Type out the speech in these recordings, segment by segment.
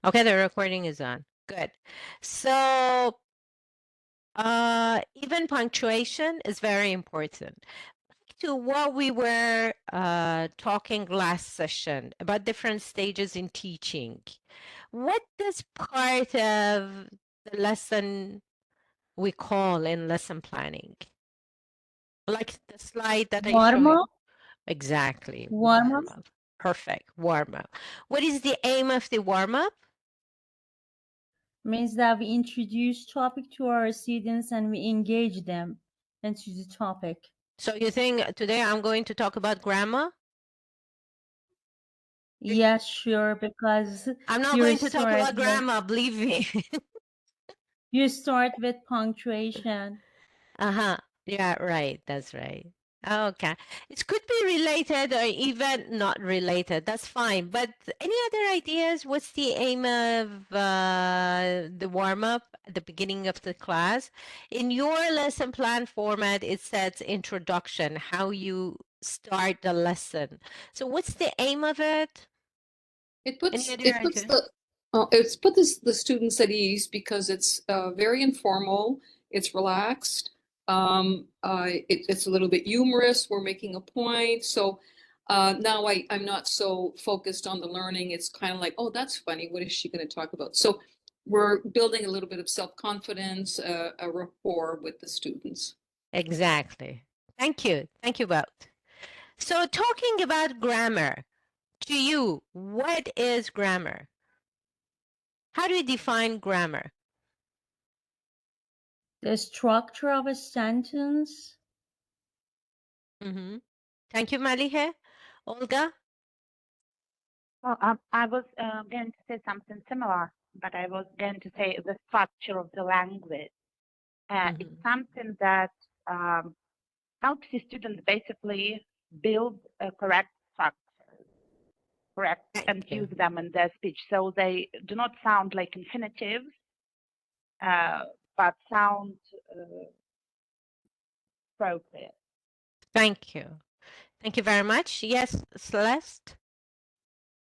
Okay, the recording is on. Good. So, even punctuation is very important. To what we were talking last session about different stages in teaching. What does part of the lesson we call in lesson planning? Like the slide that I Warm showed you. up. Exactly. Warm up Warm up. Perfect. Warm up. What is the aim of the warm up? means that we introduce topic to our students and we engage them into the topic. So you think today I'm going to talk about grammar? Yes, sure, because I'm not you going to talk start about with grammar, believe me. punctuation. Uh-huh. Yeah, right. That's right. Okay. It could be related or even not related. That's fine. But any other ideas? What's the aim of the warm-up at the beginning of the class? In your lesson plan format, it says introduction, how you start the lesson. So what's the aim of it? It Any puts other it puts idea? the students at ease because it's very informal. It's relaxed. It's a little bit humorous. We're making a point. So now I'm not so focused on the learning. It's kind of like, oh, that's funny. What is she going to talk about? So we're building a little bit of self-confidence, a rapport with the students. Exactly. Thank you. Thank you both. So talking about grammar, to you, what is grammar? How do you define grammar? The structure of a sentence. Mm-hmm. Thank you, Malihe. Olga? Well, I was going to say something similar, but I was going to say the structure of the language. It's something that helps the students basically build a correct structure, correct, and Thank you. use them in their speech. So they do not sound like infinitives, but sound appropriate. Thank you. Thank you very much. Yes, Celeste?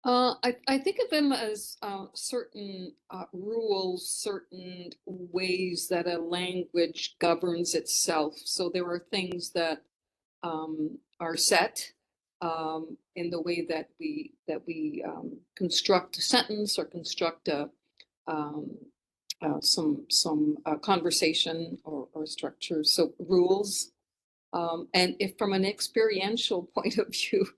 I think of them as certain rules, certain ways that a language governs itself. So there are things that are set in the way that we construct a sentence or construct a some conversation or structure. So rules, and if from an experiential point of view.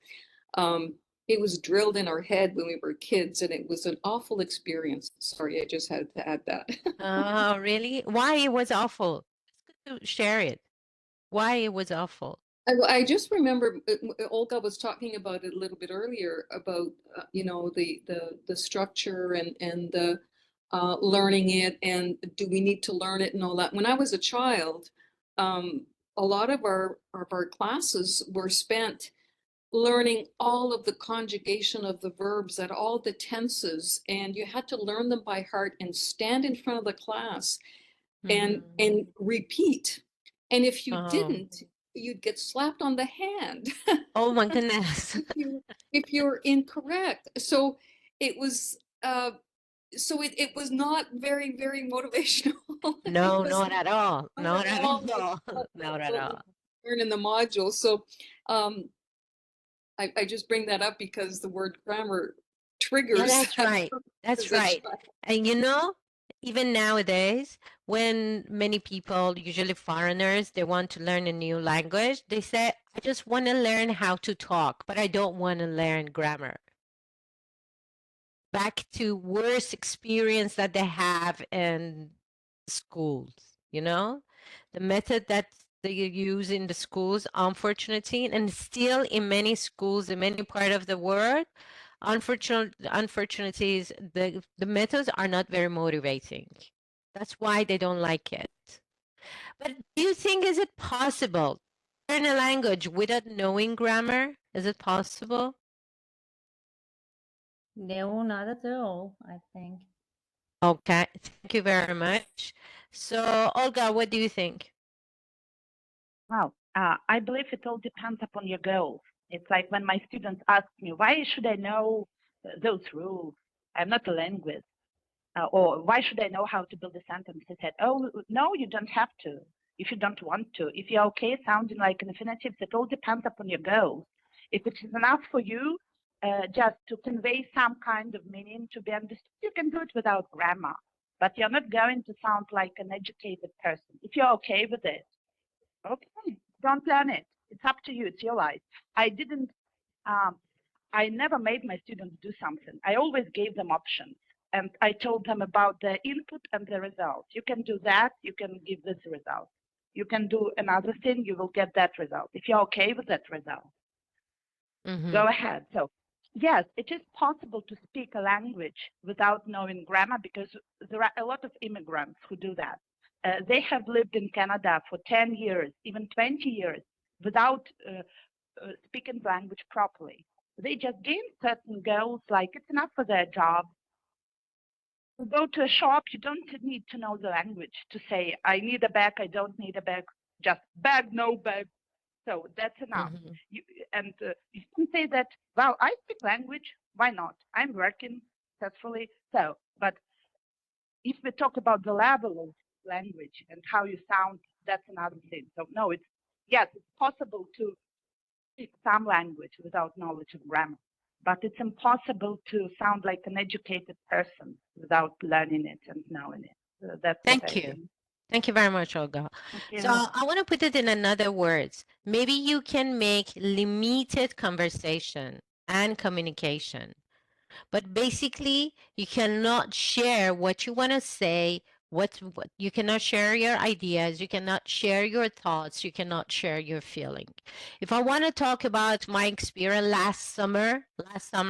It was drilled in our head when we were kids, and it was an awful experience. Sorry, I just had to add that. Oh, really? Why it was awful? It's good to share it. Why it was awful? I just remember Olga was talking about it a little bit earlier about the structure and the learning it, and do we need to learn it and all that. When I was a child, a lot of our classes were spent learning all of the conjugation of the verbs at all the tenses, and you had to learn them by heart and stand in front of the class and repeat. And if you didn't, you'd get slapped on the hand. Oh my goodness. if you were incorrect. So it was it was not very motivational. No, not at all. Not Not at at all all. Not at what we all. learn in the module. So um, I just bring that up because the word grammar Yeah, triggers that's that right. That's as a right. child. And even nowadays, when many people, usually foreigners, they want to learn a new language, they say, I just want to learn how to talk, but I don't want to learn grammar. Back to worst experience that they have in schools, the method that they use in the schools, unfortunately, and still in many schools in many part of the world, unfortunately, the methods are not very motivating. That's why they don't like it. But do you think, is it possible to learn a language without knowing grammar? Is it possible? No, not at all, I think. Okay, thank you very much. So, Olga, what do you think? Well, I believe it all depends upon your goals. It's like when my students ask me, why should I know those rules? I'm not a linguist. or why should I know how to build a sentence? He said, oh, no, you don't have to if you don't want to. If you're okay sounding like an infinitive, it all depends upon your goals. If it is enough for you just to convey some kind of meaning to be understood, you can do it without grammar. But you're not going to sound like an educated person. If you're okay with it, okay, don't learn it. It's up to you. It's your life. I never made my students do something. I always gave them options. And I told them about the input and the result. You can do that, you can give this result. You can do another thing, you will get that result. If you're okay with that result, go ahead. So, yes, it is possible to speak a language without knowing grammar because there are a lot of immigrants who do that. They have lived in Canada for 10 years, even 20 years, without speaking the language properly. They just gain certain goals, like it's enough for their job. You go to a shop, you don't need to know the language to say, I need a bag, I don't need a bag, just bag, no bag. So that's enough. You can say that, well, I speak language, why not? I'm working successfully. So, but if we talk about the level of language and how you sound, that's another thing. So no, it's possible to speak some language without knowledge of grammar, but it's impossible to sound like an educated person without learning it and knowing it. That's what I Thank you. think. Thank you very much, Olga. So I want to put it in another words. Maybe you can make limited conversation and communication. But basically, you cannot share what you want to say, what you cannot share your ideas, you cannot share your thoughts, you cannot share your feeling. If I want to talk about my experience last summer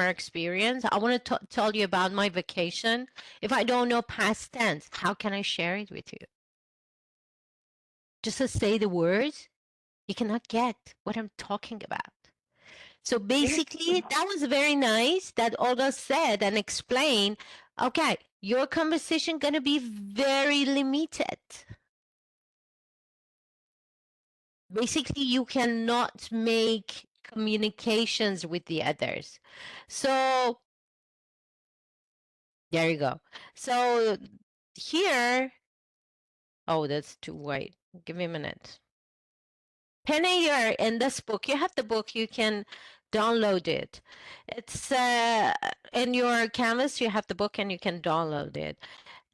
experience, I want to tell you about my vacation. If I don't know past tense, how can I share it with you? Just to say the words, you cannot get what I'm talking about. So basically, that was very nice that Olga said and explained, okay, your conversation going to be very limited. Basically, you cannot make communications with the others. So there you go. So here, oh, that's too white. Give me a minute. Penny, you're in this book. You have the book. You can download it. It's in your canvas. You have the book and you can download it.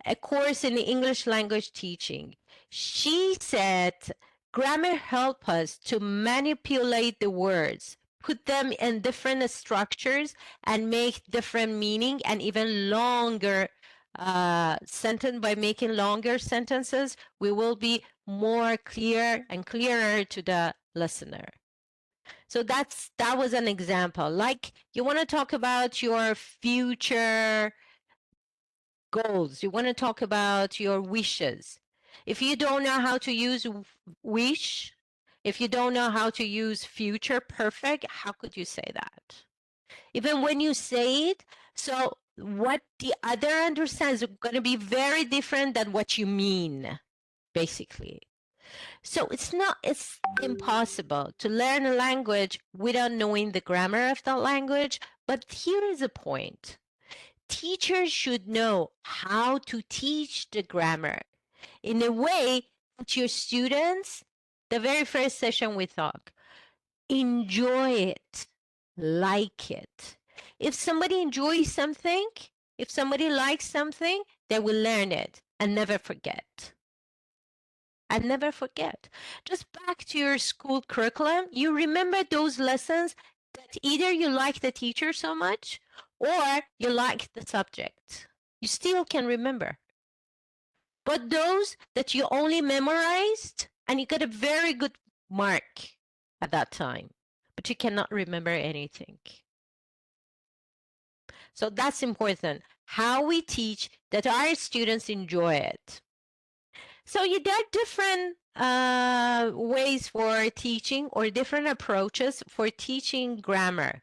A course in English language teaching. She said, grammar help us to manipulate the words, put them in different structures and make different meaning and even longer sentence. By making longer sentences, we will be more clear and clearer to the listener. So that was an example. Like you want to talk about your future goals, you want to talk about your wishes. If you don't know how to use wish, if you don't know how to use future perfect, how could you say that? Even when you say it, so what the other understands is going to be very different than what you mean, basically. So it's impossible to learn a language without knowing the grammar of that language. But here is a point. Teachers should know how to teach the grammar in a way that your students, the very first session we talk, enjoy it, like it. If somebody enjoys something, if somebody likes something, they will learn it and never forget. And never forget. Just back to your school curriculum, you remember those lessons that either you like the teacher so much or you like the subject. You still can remember. But those that you only memorized and you got a very good mark at that time, but you cannot remember anything. So that's important. How we teach that our students enjoy it. So there are different ways for teaching or different approaches for teaching grammar.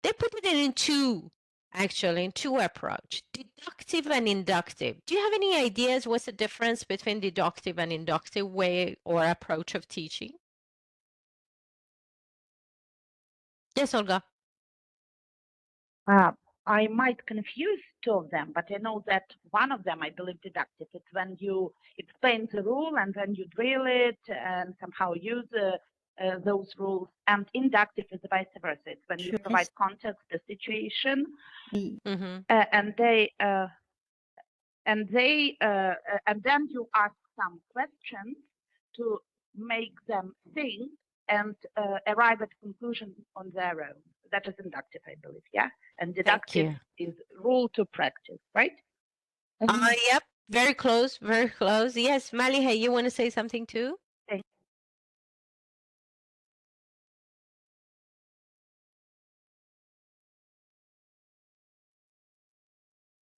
They put it in two, actually, in two approach, deductive and inductive. Do you have any ideas what's the difference between deductive and inductive way or approach of teaching? Yes, Olga. I might confuse two of them, but I know that one of them, I believe, deductive. It's when you explain the rule and then you drill it and somehow use those rules. And inductive is vice versa. It's when you provide context, the situation, Mm-hmm. and then you ask some questions to make them think and arrive at a conclusion on their own. That is inductive, I believe, yeah? And deductive is rule to practice, right? Yep, very close, very close. Yes, Maliha, you want to say something too?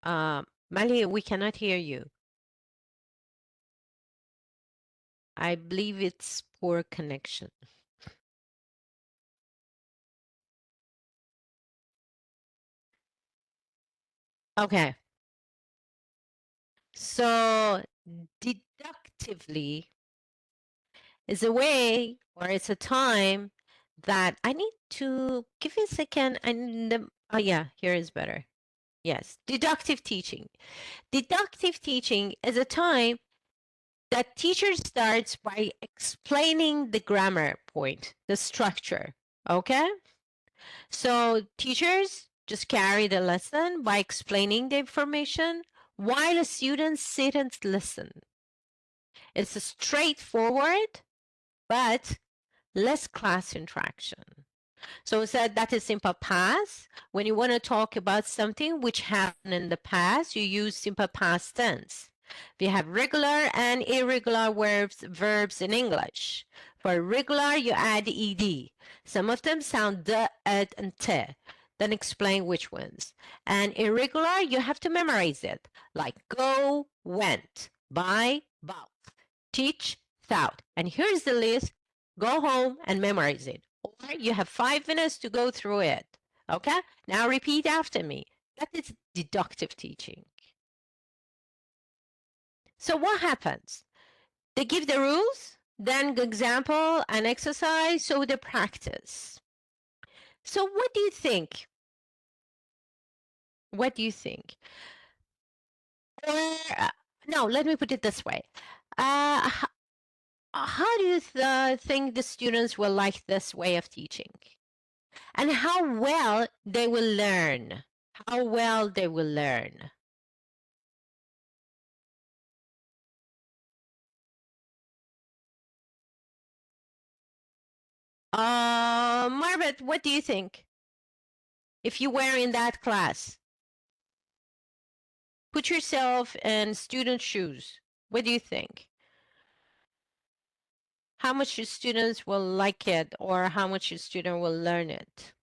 Maliha, we cannot hear you. I believe it's poor connection. Okay. So deductively is a way or it's a time that I need to give you a second. Oh yeah, here is better. Yes, deductive teaching. Deductive teaching is a time that teacher starts by explaining the grammar point, the structure. Okay? So teachers just carry the lesson by explaining the information while the students sit and listen. It's a straightforward, but less class interaction. So that is simple past. When you want to talk about something which happened in the past, you use simple past tense. We have regular and irregular verbs in English. For regular, you add ed. Some of them sound the, ed, and te. Then explain which ones. And irregular, you have to memorize it, like go, went, buy, bought, teach, thought. And here's the list. Go home and memorize it. Or you have 5 minutes to go through it. Okay? Now repeat after me. That is deductive teaching. So what happens? They give the rules, then example and exercise, so the practice. So what do you think? What do you think? Or no, let me put it this way. How do you think the students will like this way of teaching? And how well they will learn? How well they will learn? Margaret, what do you think? If you were in that class, put yourself in student shoes. What do you think? How much your students will like it or how much your student will learn it?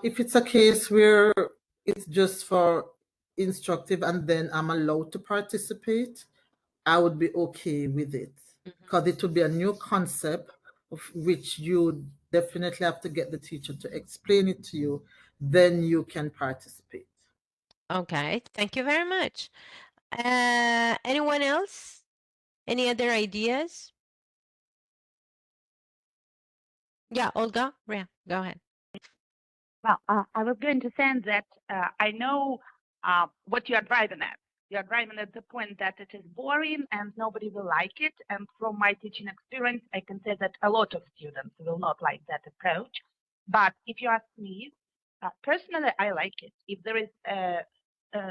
If it's a case where it's just for instructive and then I'm allowed to participate, I would be okay with it because it would be a new concept of which you definitely have to get the teacher to explain it to you, then you can participate. Okay, thank you very much. Anyone else? Any other ideas? Yeah, Olga, yeah, go ahead. Well, I was going to say that I know what you are driving at. You are driving at the point that it is boring and nobody will like it. And from my teaching experience, I can say that a lot of students will not like that approach. But if you ask me, personally, I like it. If there is a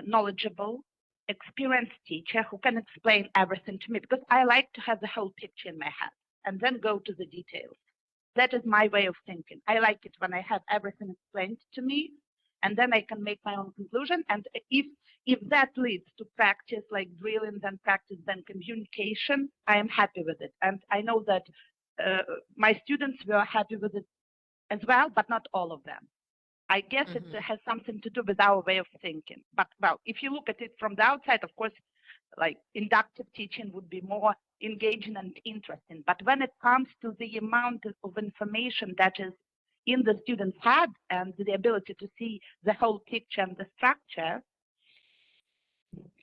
knowledgeable, experienced teacher who can explain everything to me, because I like to have the whole picture in my head and then go to the details. That is my way of thinking. I like it when I have everything explained to me, and then I can make my own conclusion. And if that leads to practice, like drilling, then practice, then communication, I am happy with it. And I know that my students were happy with it as well, but not all of them. I guess it has something to do with our way of thinking. But well, if you look at it from the outside, of course, like inductive teaching would be more engaging and interesting. But when it comes to the amount of information that is in the student's head and the ability to see the whole picture and the structure,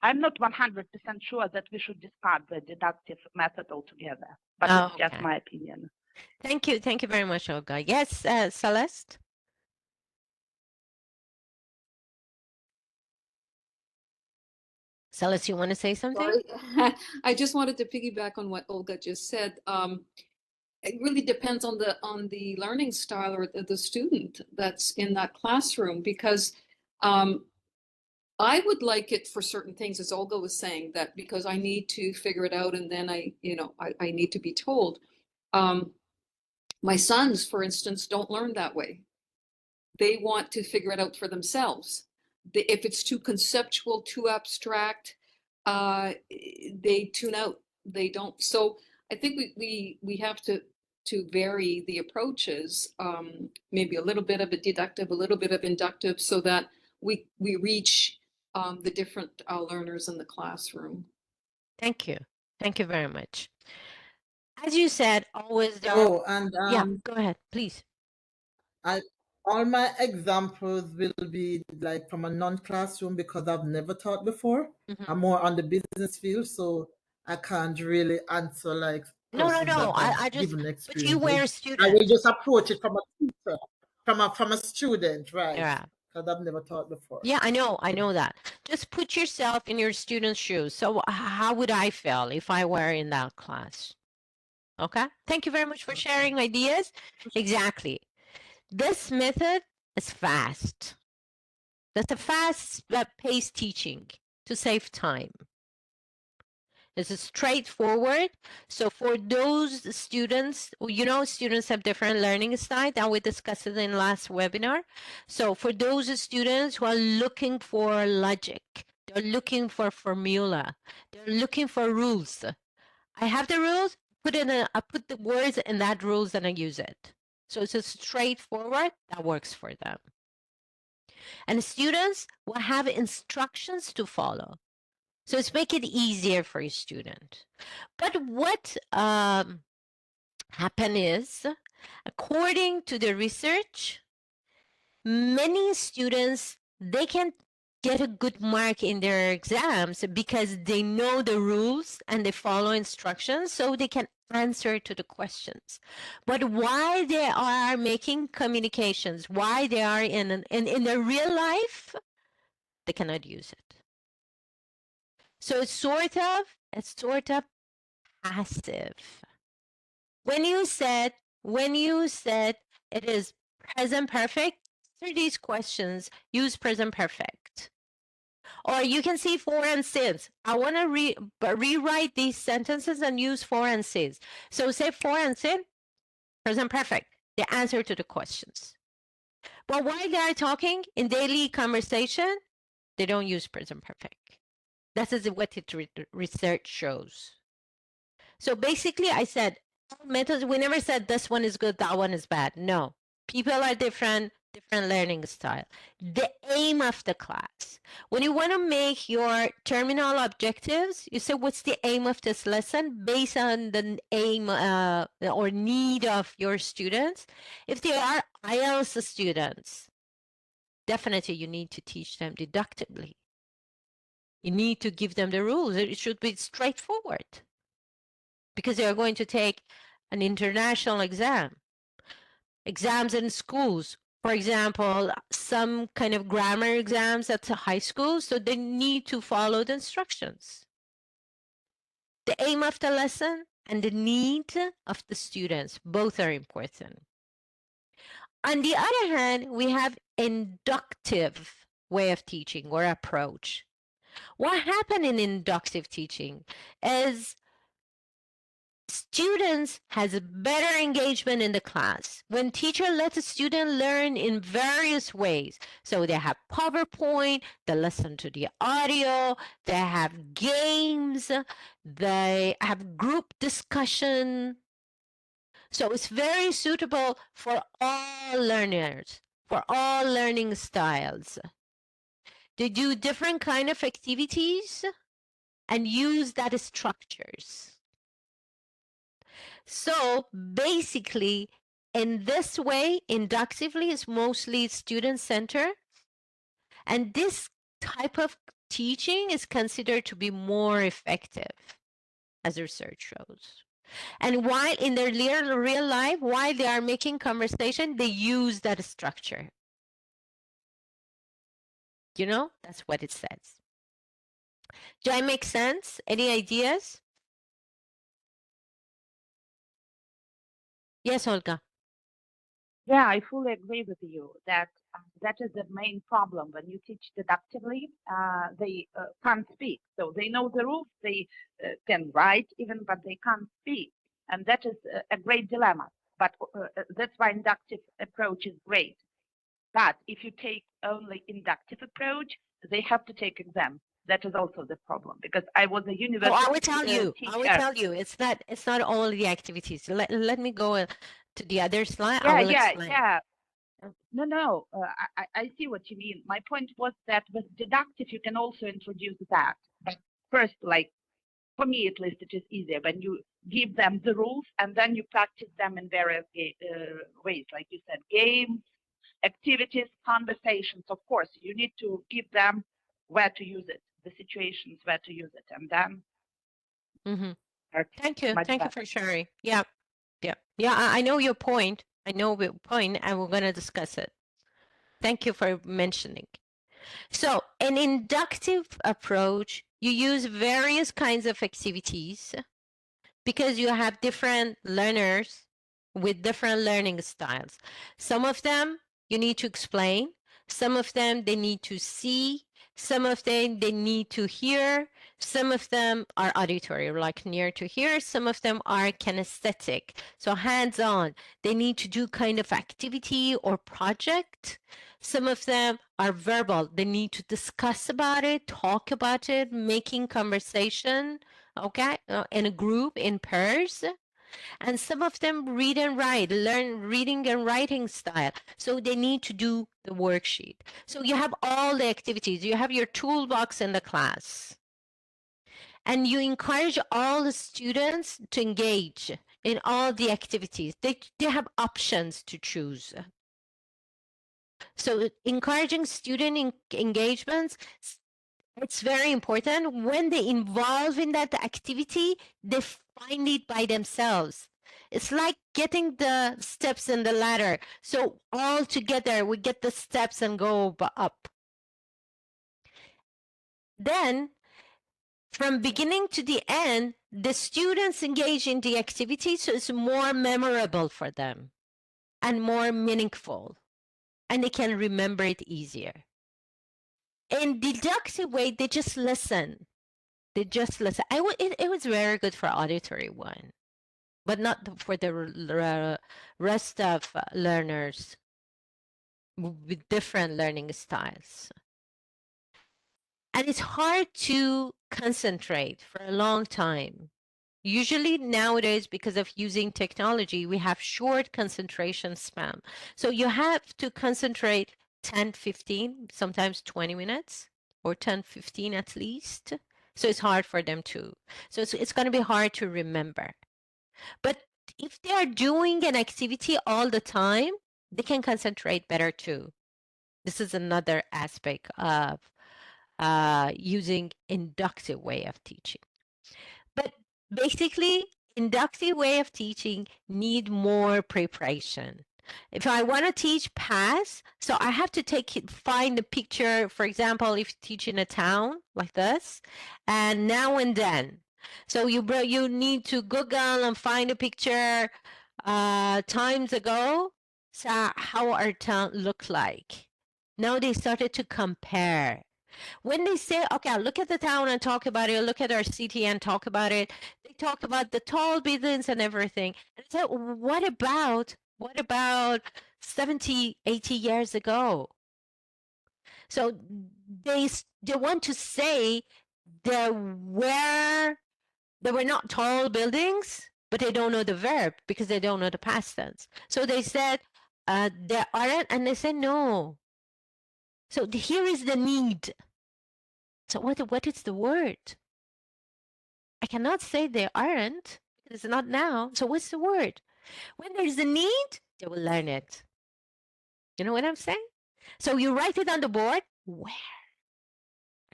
I'm not 100% sure that we should discard the deductive method altogether. But it's just my opinion. Thank you. Thank you very much, Olga. Yes, Celeste? Celeste, you want to say something? Sorry. I just wanted to piggyback on what Olga just said. It really depends on the learning style or the student that's in that classroom, because I would like it for certain things, as Olga was saying, that because I need to figure it out and then I need to be told. My sons, for instance, don't learn that way. They want to figure it out for themselves. If it's too conceptual, too abstract, they tune out. They don't. So I think we have to vary the approaches, maybe a little bit of a deductive, a little bit of inductive, so that we reach the different learners in the classroom. Thank you. Thank you very much. As you said, always there are... Oh, and Yeah, go ahead, please. all my examples will be like from a non-classroom because I've never taught before. I'm more on the business field, so I can't really answer like No. persons that have I just... given But you experience. were a I will student. just approach it from a teacher, from a student, right? Yeah. Because I've never taught before. Yeah, I know that. Just put yourself in your student's shoes. So how would I feel if I were in that class? Okay. Thank you very much for sharing ideas. Exactly. This method is fast. That's a fast-paced teaching to save time. This is straightforward. So for those students, students have different learning styles, and we discussed it in last webinar. So for those students who are looking for logic, they're looking for formula, they're looking for rules. I have the rules, I put the words in that rules and I use it. So it's a straightforward, that works for them. And students will have instructions to follow. So it's make it easier for a student. But what happened is, according to the research, many students, they can get a good mark in their exams because they know the rules and they follow instructions, so they can answer to the questions. But why they are making communications, why they are in their real life, they cannot use it. So it's sort of passive. When you said it is present perfect, answer these questions, use present perfect. Or you can see for and since. I want to rewrite these sentences and use for and since. So say for and since, present perfect, the answer to the questions. But while they are talking in daily conversation, they don't use present perfect. That is what research shows. So basically, I said methods. We never said this one is good, that one is bad. No, people are different learning style. The aim of the class. When you want to make your terminal objectives, you say, what's the aim of this lesson based on the aim or need of your students? If they are IELTS students, definitely you need to teach them deductively. You need to give them the rules. It should be straightforward because they are going to take an international exam. Exams in schools, for example, some kind of grammar exams at the high school, so they need to follow the instructions. The aim of the lesson and the need of the students, both are important. On the other hand, we have inductive way of teaching or approach. What happened in inductive teaching is students has a better engagement in the class when teacher lets a student learn in various ways. So they have PowerPoint, they listen to the audio, they have games, they have group discussion. So it's very suitable for all learners, for all learning styles. They do different kind of activities and use that as structures. So basically, in this way, inductively is mostly student-centered. And this type of teaching is considered to be more effective, as research shows. And while in their real life, while they are making conversation, they use that structure. That's what it says. Do I make sense? Any ideas? Yes, Olga. Yeah, I fully agree with you that that is the main problem. When you teach deductively, they can't speak. So they know the rules, they can write even, but they can't speak. And that is a great dilemma. But that's why inductive approach is great. But if you take only inductive approach, they have to take exam. That is also the problem because I was a Oh, university I will tell you. I will teacher. tell you. It's not all the activities. Let me go to the other slide. I Yeah, will yeah, explain. yeah. No. I see what you mean. My point was that with deductive, you can also introduce that. But first, like for me at least, it is easier when you give them the rules and then you practice them in various ways, like you said, games, activities, conversations. Of course, you need to give them where to use it, the situations where to use it, and then Mm-hmm. it's Thank you. much Thank you better. for sharing. Yeah. Yeah. Yeah. I know your point. I know your point, and we're going to discuss it. Thank you for mentioning. So, an inductive approach, you use various kinds of activities because you have different learners with different learning styles. Some of them you need to explain, some of them they need to see, some of them they need to hear, some of them are auditory, like near to hear, some of them are kinesthetic, so hands-on. They need to do kind of activity or project. Some of them are verbal. They need to discuss about it, talk about it, making conversation, okay, in a group, in pairs. And some of them read and write, learn reading and writing style. So they need to do the worksheet. So you have all the activities. You have your toolbox in the class. And you encourage all the students to engage in all the activities. They have options to choose. So encouraging student engagements, it's very important. When they involve in that activity, they find it by themselves. It's like getting the steps in the ladder. So all together, we get the steps and go up. Then from beginning to the end, the students engage in the activity, so it's more memorable for them and more meaningful, and they can remember it easier. In deductive way, they just listen. They just listen. It was very good for auditory one, but not for the rest of learners with different learning styles. And it's hard to concentrate for a long time. Usually nowadays, because of using technology, we have short concentration span. So you have to concentrate 10, 15, sometimes 20 minutes or 10, 15 at least. So it's hard for them to. So it's going to be hard to remember. But if they are doing an activity all the time, they can concentrate better too. This is another aspect of using inductive way of teaching. But basically, inductive way of teaching need more preparation. If I want to teach past, so I have to find a picture, for example, if you teach in a town like this, and now and then. So you need to Google and find a picture times ago, so how our town looked like. Now they started to compare. When they say, okay, I'll look at the town and talk about it, look at our city and talk about it, they talk about the tall buildings and everything. And I said, what about 70, 80 years ago? So they want to say there were not tall buildings, but they don't know the verb because they don't know the past tense. So they said, there aren't, and they said, no. So here is the need. So what is the word? I cannot say they aren't because it's not now. So what's the word? When there's a need, they will learn it. You know what I'm saying? So you write it on the board. Where?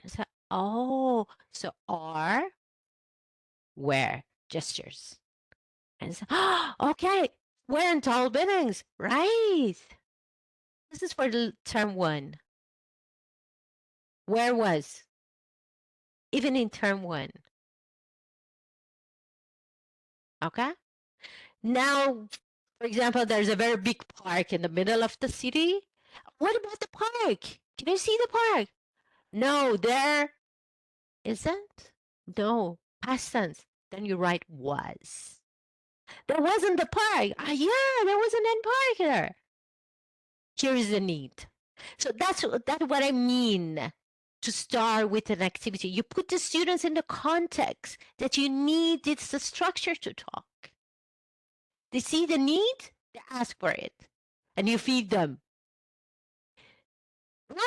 So, oh, so are, where? Gestures. And so, oh, okay, where in tall buildings? Right. This is for the term one. Where was? even in term one. Okay? Now, for example, there's a very big park in the middle of the city. What about the park? Can you see the park? No, there isn't. No, past tense. Then you write was. There wasn't the park. Ah, yeah, there wasn't any park there. Here is the need. So that's what I mean to start with an activity. You put the students in the context that you need. It's the structure to talk. They see the need, they ask for it, and you feed them.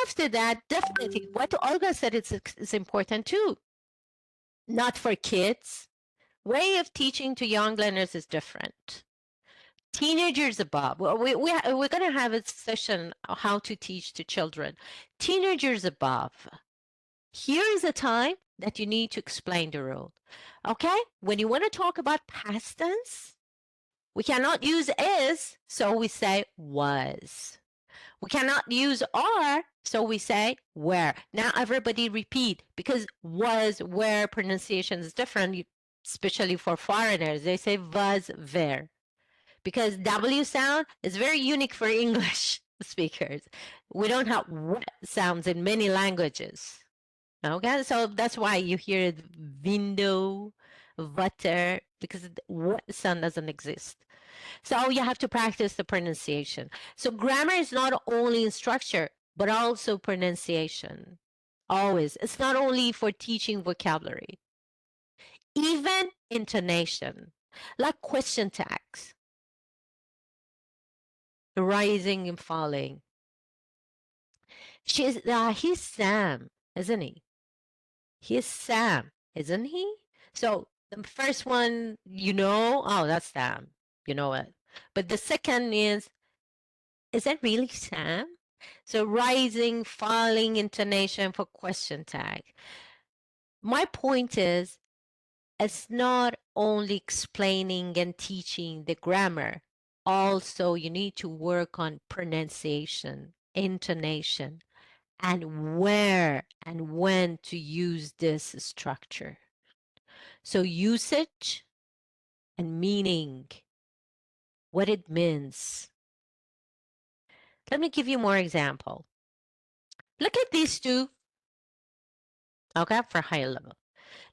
After that, definitely, what Olga said is important too. Not for kids. Way of teaching to young learners is different. Teenagers above. Well, we're going to have a session on how to teach to children. Teenagers above. Here is a time that you need to explain the rule. Okay? When you want to talk about past tense, we cannot use is, so we say was. We cannot use are, so we say were. Now everybody repeat, because was, were pronunciation is different, especially for foreigners. They say was, were. Because W sound is very unique for English speakers. We don't have w sounds in many languages. Okay, so that's why you hear window, water, because the what sound doesn't exist. So you have to practice the pronunciation. So grammar is not only in structure, but also pronunciation. Always. It's not only for teaching vocabulary, even intonation, like question tags, rising and falling. He's Sam, isn't he? He's Sam, isn't he? So the first one, oh, that's Sam. You know it. But the second is that really Sam? So rising, falling intonation for question tag. My point is, it's not only explaining and teaching the grammar. Also, you need to work on pronunciation, intonation, and where and when to use this structure. So usage and meaning, what it means. Let me give you more example. Look at these two, okay, for high level.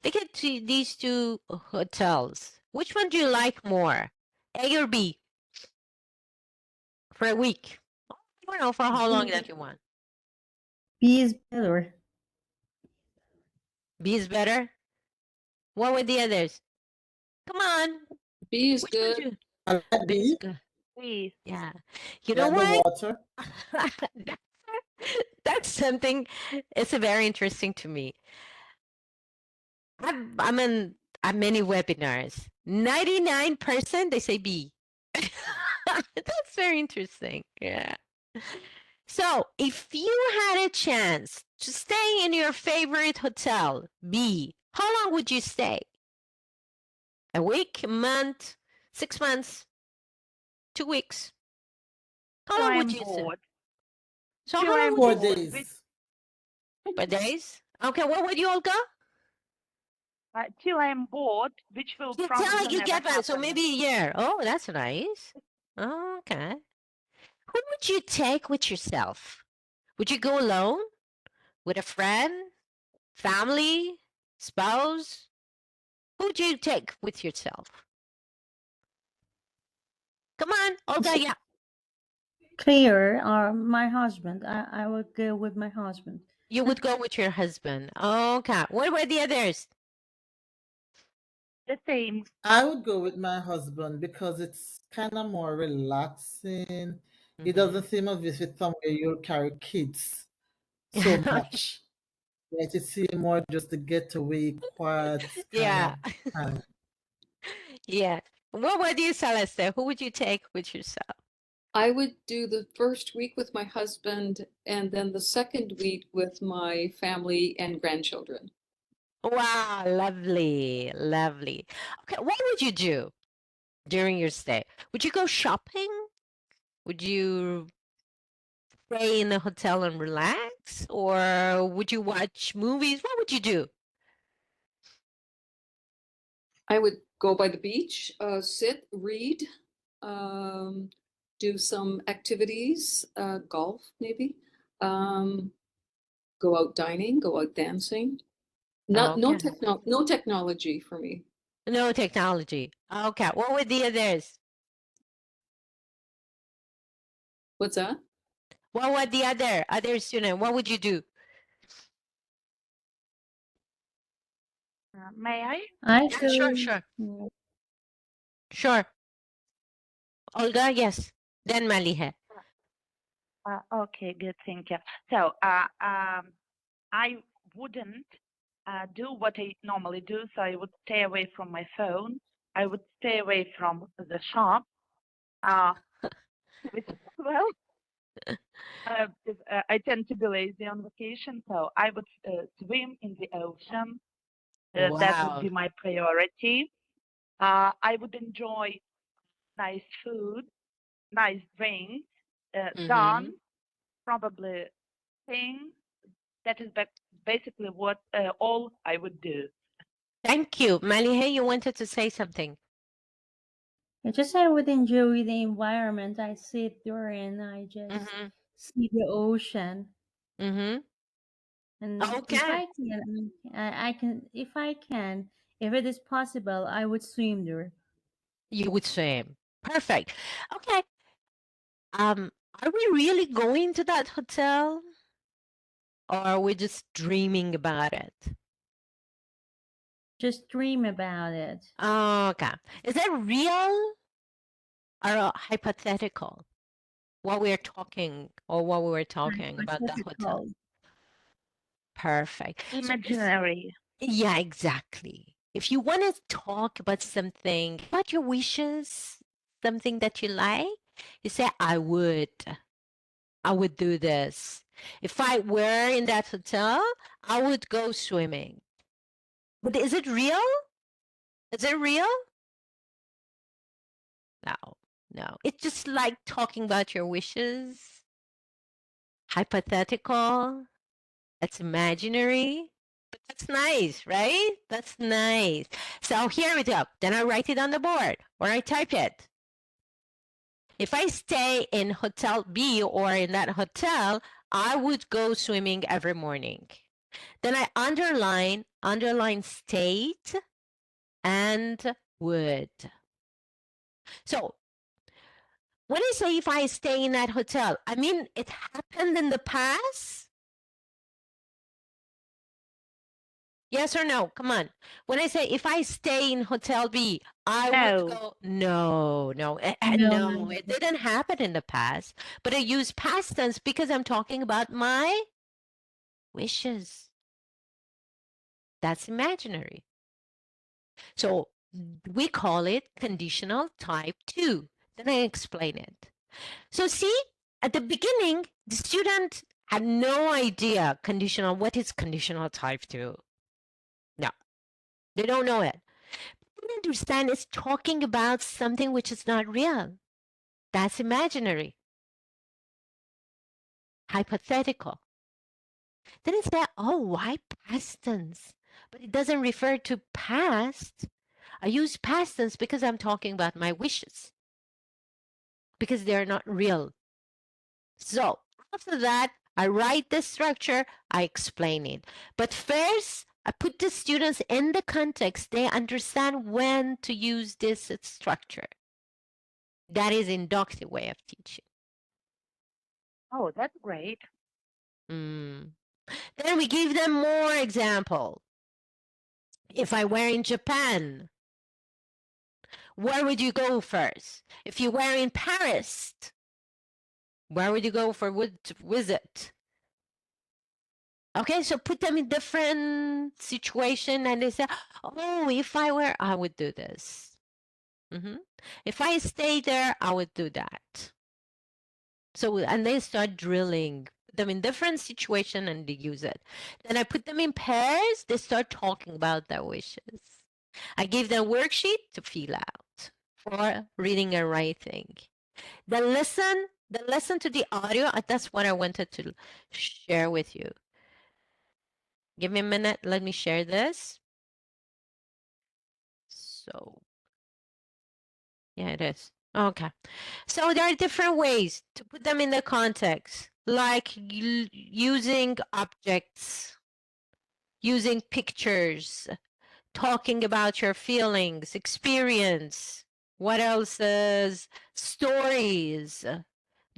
Look at these two hotels. Which one do you like more? A or B? For a week? I don't know for how long that you want. B is better. B is better? What were the others? Come on. B is Which one do good. you? I like B is B, good. Please. Yeah. You know like the what? water. That's something, it's a very interesting to me. I'm in many webinars. 99% they say B. That's very interesting. Yeah. So if you had a chance to stay in your favorite hotel, B, how long would you stay? A week, a month, 6 months, 2 weeks? How Till long would I'm you stay? bored. So Till how long I'm would you 4 stay? bored. days. 4 days? Okay, what would you all go? Till I'm bored, which will Until probably you never get back. So happen. maybe a year. Oh, that's nice. Okay. Who would you take with yourself? Would you go alone? With a friend? Family? Spouse? Who would you take with yourself? Come on, Olga, yeah. Clear, or my husband. I would go with my husband. You would go with your husband. Okay. What were the others? The same. I would go with my husband because it's kind of more relaxing. It Mm-hmm. doesn't seem as if it's somewhere you'll carry kids so much. Right? It seems more just the getaway, quiet kind Yeah. of time. Yeah. What would you, Celeste? Who would you take with yourself? I would do the first week with my husband and then the second week with my family and grandchildren. Wow, lovely, lovely. Okay, what would you do during your stay? Would you go shopping? Would you stay in a hotel and relax? Or would you watch movies? What would you do? I would go by the beach, sit, read, do some activities, golf maybe, go out dining, go out dancing. Okay. No technology for me. No technology. Okay. What were the others? What's that? What were the other student? What would you do? May I? I Yeah, sure, feel sure, sure. Olga, yes. Then Malihe. Okay, good. Thank you. So, I wouldn't do what I normally do. So I would stay away from my phone. I would stay away from the shop. Uh, well, because, I tend to be lazy on vacation, so I would swim in the ocean. That would Wow. be my priority. I would enjoy nice food, nice drinks, done, probably thing. That is basically what all I would do. Thank you. Malihe, you wanted to say something. I would enjoy the environment. I sit there and I just Mm-hmm. see the ocean. Mm-hmm. And if Okay. I can, I can. If I can, if it is possible, I would swim there. You would swim. Perfect. Okay. Are we really going to that hotel? Or are we just dreaming about it? Just dream about it. Okay. Is that real or hypothetical? What we're talking or what we were talking about the hotel. Hypothetical. Perfect. So Imaginary. yeah, exactly. If you want to talk about something, about your wishes, something that you like, you say, I would do this. If I were in that hotel, I would go swimming. But is it real? Is it real? No, no. It's just like talking about your wishes. Hypothetical. That's imaginary. But that's nice, right? That's nice. So here we go. Then I write it on the board or I type it. If I stay in hotel B or in that hotel, I would go swimming every morning. Then I underline state and would. So when I say if I stay in that hotel, I mean it happened in the past. Yes or no? Come on. When I say if I stay in hotel B, I would No. go. No, no, No, no. It didn't happen in the past. But I use past tense because I'm talking about my wishes. That's imaginary. So we call it conditional type 2. Then I explain it. So see, at the beginning, the student had no idea what is conditional type 2. No, they don't know it. They understand it's talking about something which is not real. That's imaginary, hypothetical. Then it's that, oh, why past tense? But it doesn't refer to past. I use past tense because I'm talking about my wishes, because they're not real. So after that, I write the structure, I explain it. But first, I put the students in the context. They understand when to use this structure. That is inductive way of teaching. Oh, that's great. Mm. Then we give them more example. If I were in Japan, where would you go first? If you were in Paris, where would you go for visit? Okay, so put them in different situation and they say, oh, if I were, I would do this. If I stay there, I would do that. So, and they start drilling them in different situation and they use it. Then I put them in pairs, they start talking about their wishes. I give them a worksheet to fill out for reading and writing. The lesson to the audio, that's what I wanted to share with you. Give me a minute, let me share this. So, yeah, it is. Okay. So there are different ways to put them in the context, like using objects, using pictures, talking about your feelings, experience. What else is stories,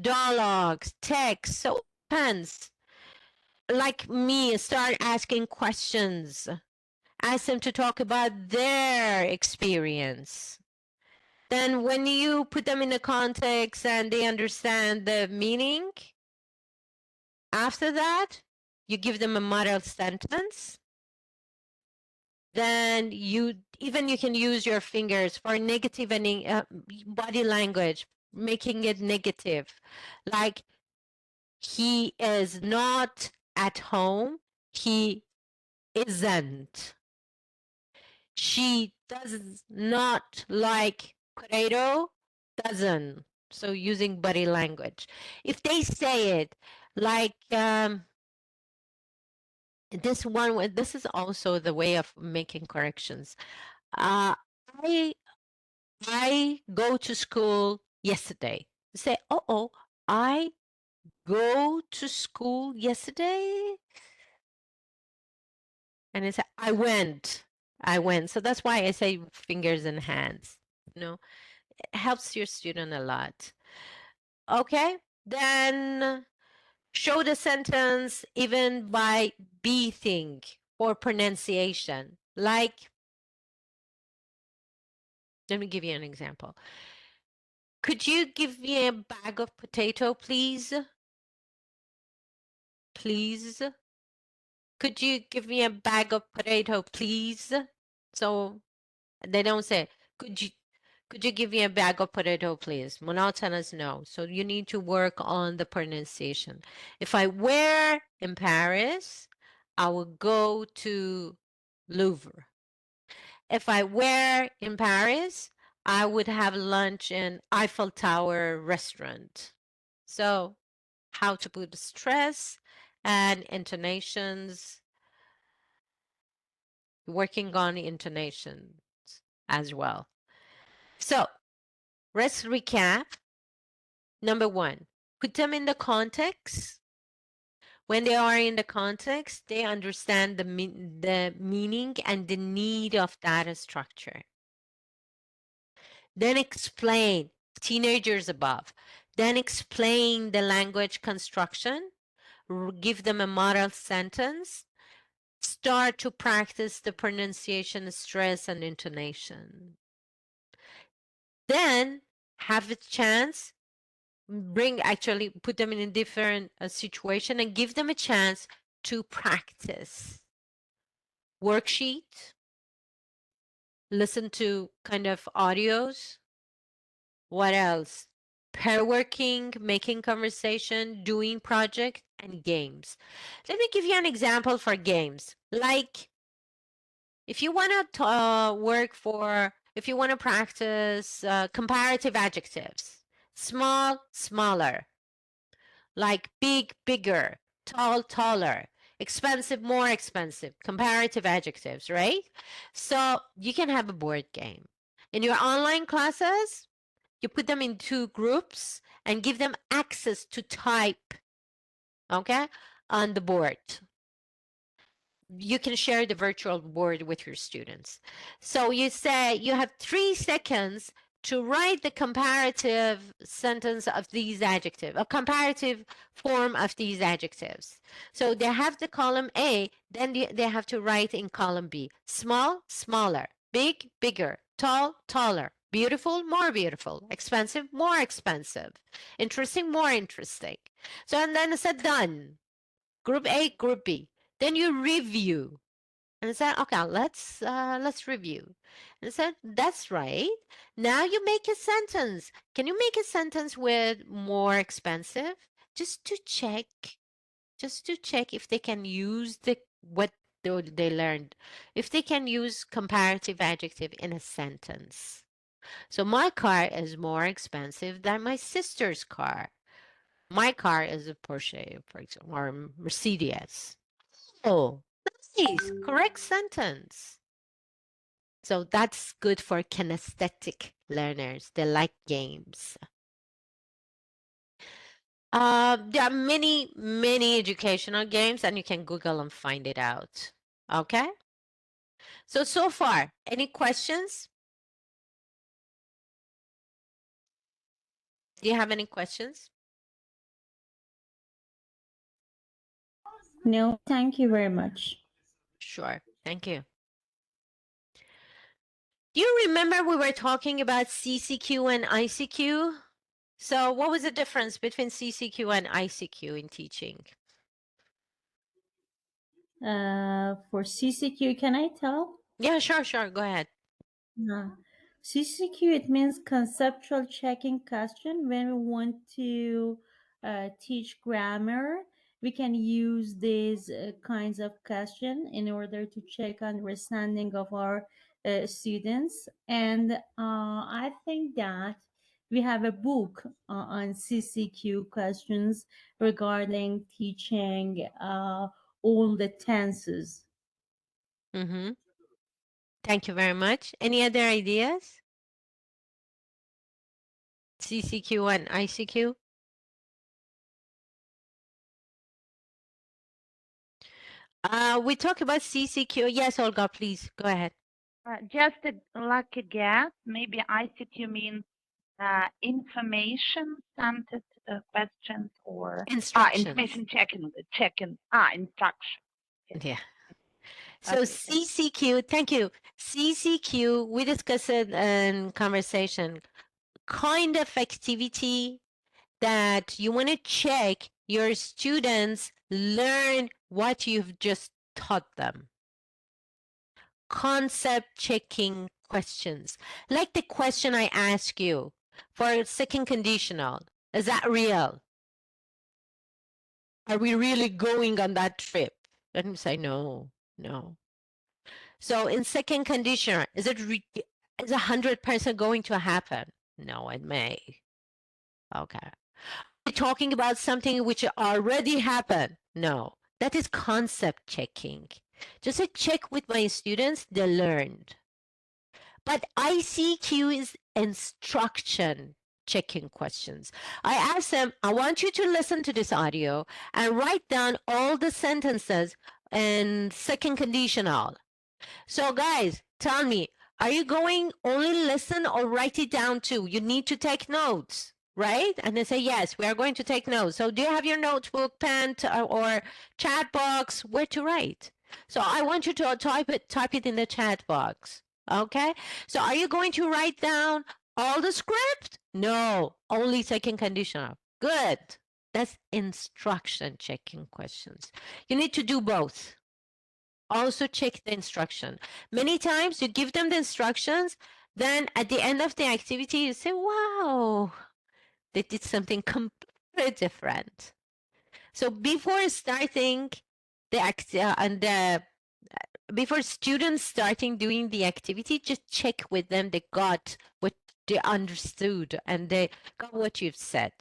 dialogues, text. So it depends. Like me, start asking questions. Ask them to talk about their experience. Then when you put them in a context and they understand the meaning, after that, you give them a model sentence. Then you can use your fingers for negative and body language, making it negative. Like, he is not at home. He isn't. She does not like potato. Doesn't. So using body language. If they say it like this is also the way of making corrections. Uh, I go to school yesterday. Say, oh, I go to school yesterday. And I say, I went. So that's why I say fingers and hands. It helps your student a lot. Okay, then show the sentence even by beating or pronunciation. Like, let me give you an example. Could you give me a bag of potato, please? Please? Could you give me a bag of potato, please? So they don't say, could you give me a bag of potato, please? Monotonous, no. So you need to work on the pronunciation. If I were in Paris, I would go to Louvre. If I were in Paris, I would have lunch in Eiffel Tower restaurant. So how to put stress and intonations, working on intonations as well. So let's recap. Number one, put them in the context. When they are in the context, they understand the meaning and the need of data structure. Then explain, teenagers above, then explain the language construction, give them a model sentence, start to practice the pronunciation, stress, and intonation. Then have a chance, put them in a different situation and give them a chance to practice. Worksheet, listen to kind of audios. What else? Pair working, making conversation, doing project, and games. Let me give you an example for games. Like, if you want to if you want to practice comparative adjectives, small, smaller, like big, bigger, tall, taller, expensive, more expensive, comparative adjectives, right? So you can have a board game. In your online classes, you put them in 2 groups and give them access to type, okay, on the board. You can share the virtual board with your students. So you say you have 3 seconds to write the comparative sentence of these adjectives, a comparative form of these adjectives. So they have the column A, then they have to write in column B. Small, smaller, big, bigger, tall, taller, beautiful, more beautiful, expensive, more expensive, interesting, more interesting. So, and then I said done. Group A, group B. Then you review and said, okay, let's review. And said, that's right. Now you make a sentence. Can you make a sentence with more expensive? Just to check if they can use what they learned, if they can use comparative adjective in a sentence. So my car is more expensive than my sister's car. My car is a Porsche, for example, or a Mercedes. Oh, nice. Correct sentence. So that's good for kinesthetic learners. They like games. There are many, many educational games, and you can Google and find it out. Okay? So far, any questions? Do you have any questions? No, thank you very much. Sure. Thank you. Do you remember we were talking about CCQ and ICQ? So what was the difference between CCQ and ICQ in teaching? For CCQ, can I tell? Yeah, sure. Go ahead. CCQ, it means conceptual checking question. When we want to teach grammar, we can use these kinds of question in order to check understanding of our students. And I think that we have a book on CCQ questions regarding teaching all the tenses. Mm-hmm. Thank you very much. Any other ideas? CCQ and ICQ? We talk about CCQ. Yes, Olga, please go ahead. Just like a guess, maybe ICQ means information centered questions or Instructions. information checking instruction. Yeah. So Okay, thank CCQ, thank you. CCQ, we discussed it in conversation, kind of activity that you want to check your students learn what you've just taught them. Concept checking questions, like the question I ask you for second conditional. Is that real? Are we really going on that trip? And you say, no. So in second conditional, is 100% going to happen? No, it may. Okay. We're talking about something which already happened. No, that is concept checking. Just a check with my students, they learned. But ICQ is instruction checking questions. I ask them, I want you to listen to this audio and write down all the sentences in second conditional. So guys, tell me, are you going only listen or write it down too? You need to take notes, right? And they say, yes, we are going to take notes. So do you have your notebook, pen, or chat box where to write? So I want you to type it in the chat box. Okay. So are you going to write down all the script? No, only second conditional. Good. That's instruction checking questions. You need to do both. Also check the instruction. Many times you give them the instructions, then at the end of the activity, you say, wow, they did something completely different. So before starting before students starting doing the activity, just check with them they got what they understood and they got what you've said.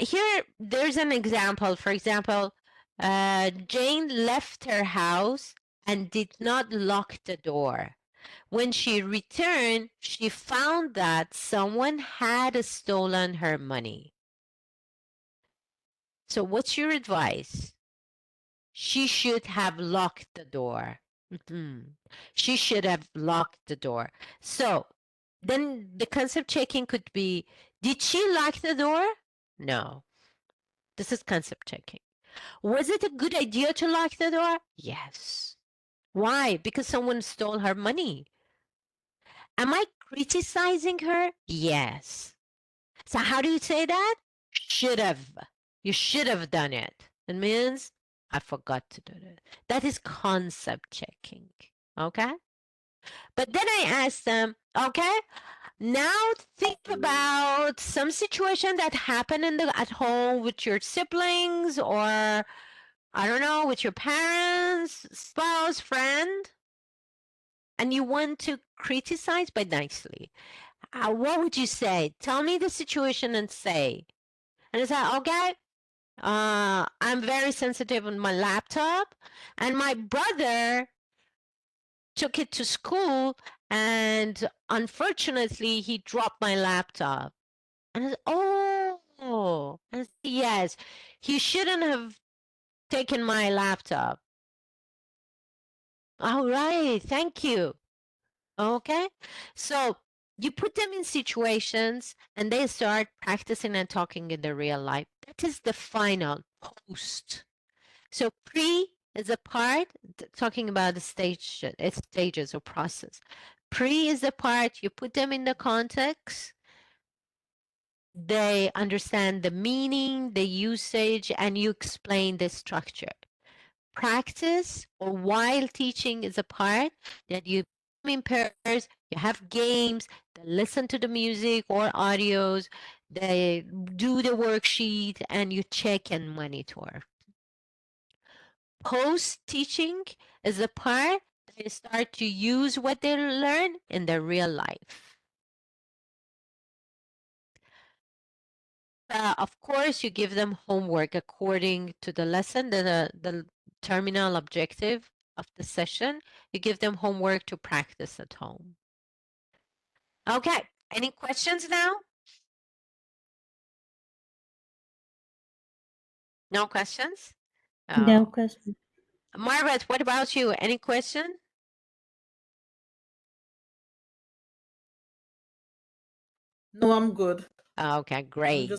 Here, there's an example. For example, Jane left her house and did not lock the door. When she returned, she found that someone had stolen her money. So what's your advice? She should have locked the door. She should have locked the door. So then the concept checking could be, did she lock the door? No. This is concept checking. Was it a good idea to lock the door? Yes. Why? Because someone stole her money. Am I criticizing her? Yes. So how do you say that? Should have. You should have done it. It means I forgot to do it. That is concept checking. Okay? But then I asked them, okay, now think about some situation that happened at home with your siblings or I don't know, with your parents, spouse, friend, and you want to criticize but nicely. What would you say? Tell me the situation and say. And I said, okay, I'm very sensitive on my laptop, and my brother took it to school, and unfortunately, he dropped my laptop. And I said, oh, and I said, yes, he shouldn't have taken my laptop. All right, thank you. Okay, so you put them in situations and they start practicing and talking in the real life. That is the final post. So pre is a part talking about the stages or process. Pre is the part you put them in the context. They understand the meaning, the usage, and you explain the structure. Practice or while teaching is a part that you in pairs, you have games, they listen to the music or audios, they do the worksheet, and you check and monitor. Post teaching is the part they start to use what they learn in their real life. Of course, you give them homework according to the lesson, the terminal objective of the session. You give them homework to practice at home. Okay, any questions now? No questions? No Oh. question. Margaret, what about you? Any question? No, I'm good. Okay, I'm great. just